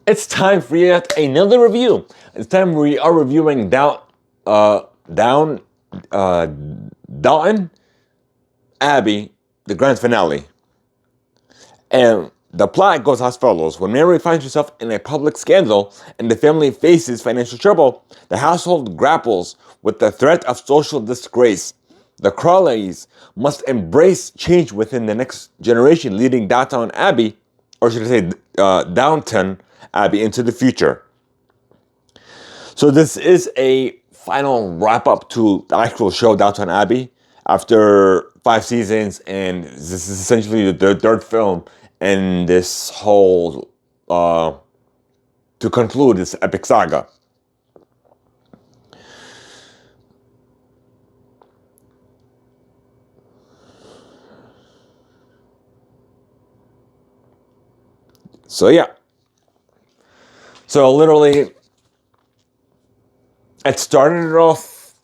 It's time for yet another review. It's time we are reviewing Downton Abbey, the grand finale. And the plot goes as follows. When Mary finds herself in a public scandal and the family faces financial trouble, the household grapples with the threat of social disgrace. The Crawleys must embrace change within the next generation, leading Downton Abbey, or should I say Downton Abbey, into the future. So this is a final wrap-up to the actual show, Downton Abbey, after 5 seasons, and this is essentially the third film in this whole, to conclude this epic saga. So yeah. So literally, it started off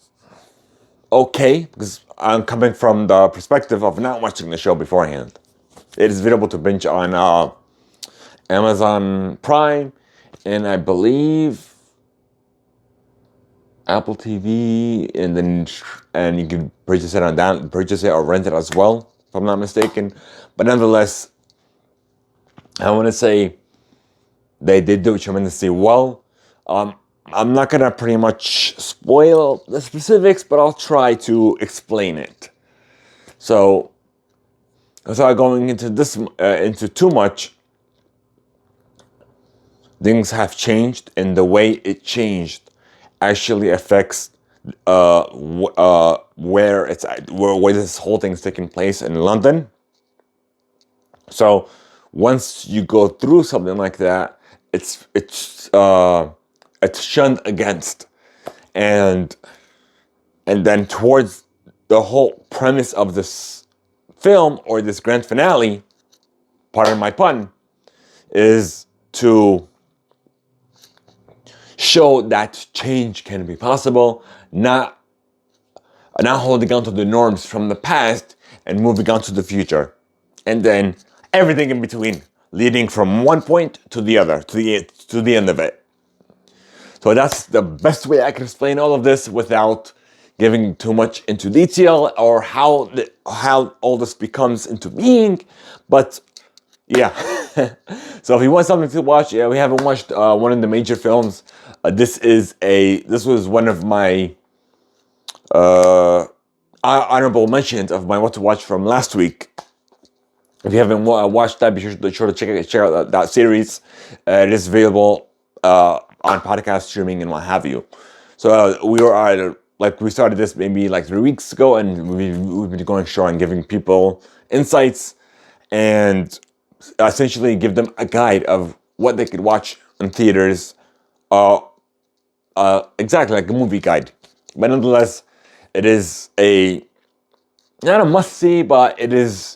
okay, because I'm coming from the perspective of not watching the show beforehand. It is available to binge on Amazon Prime, and I believe Apple TV, and you can purchase it or rent it as well, if I'm not mistaken. But nonetheless, I want to say they did do tremendously well. I'm not gonna pretty much spoil the specifics, but I'll try to explain it. So, without going into this into too much, things have changed, and the way it changed actually affects where this whole thing is taking place in London. So, once you go through something like that, it's shunned against, and then towards the whole premise of this film, or this grand finale, pardon my pun, is to show that change can be possible, not holding on to the norms from the past and moving on to the future, and then everything in between, leading from one point to the other, to the end of it. So that's the best way I can explain all of this without giving too much into detail, or how all this becomes into being. But yeah, so if you want something to watch, yeah, we haven't watched one of the major films. This was one of my honorable mentions of my what to watch from last week. If you haven't watched that, be sure to check out that series. It is available on podcast streaming and what have you. So we started this maybe like 3 weeks ago, and we've been going strong, giving people insights and essentially give them a guide of what they could watch in theaters, exactly like a movie guide. But nonetheless, it is not a must-see, but it is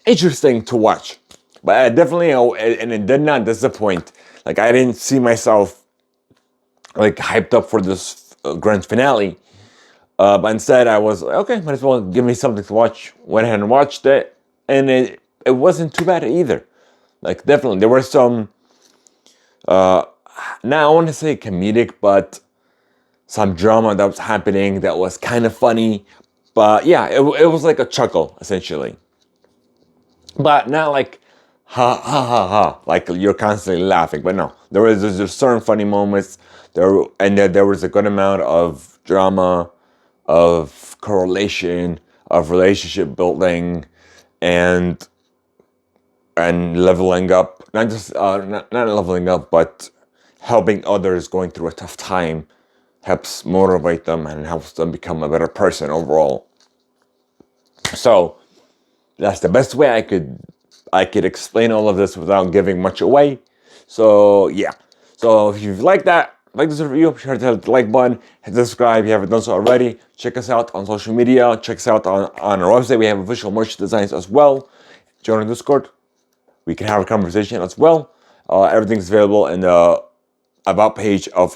interesting to watch. But I definitely, and it did not disappoint. Like, I didn't see myself like hyped up for this grand finale. But instead, I was like, okay, might as well give me something to watch. Went ahead and watched it, and it wasn't too bad either. Like, definitely, there were some, now I want to say comedic, but some drama that was happening that was kind of funny. But yeah, it was like a chuckle, essentially. But not like, ha ha ha ha, like you're constantly laughing. But no, there's certain funny moments there, and there was a good amount of drama, of correlation, of relationship building, and leveling up. Not just not leveling up, but helping others going through a tough time helps motivate them and helps them become a better person overall. So that's the best way I could explain all of this without giving much away. So yeah. So if you've liked this review, be sure to hit the like button, hit subscribe if you haven't done so already. Check us out on social media. Check us out on our website. We have official merch designs as well. Join our Discord. We can have a conversation as well. Everything's available in the about page of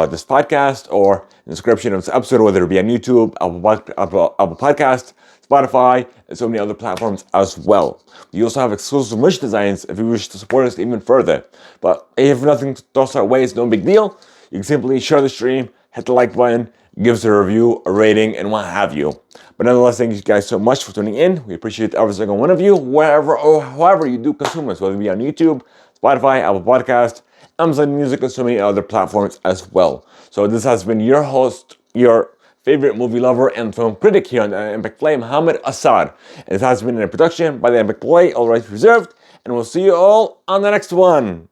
this podcast or in the description of this episode, whether it be on YouTube, Apple Podcast, Spotify, and so many other platforms as well. We also have exclusive merch designs if you wish to support us even further. But if nothing throws our way, it's no big deal. You can simply share the stream, hit the like button, give us a review, a rating, and what have you. But nonetheless, thank you guys so much for tuning in. We appreciate every single one of you, wherever or however you do consume us, whether it be on YouTube, Spotify, Apple Podcast, Amazon Music, and so many other platforms as well. So this has been your host, your favorite movie lover and film critic here on the Impact Play, Muhammad Assad. And this has been a production by the Impact Play, all rights reserved, and we'll see you all on the next one.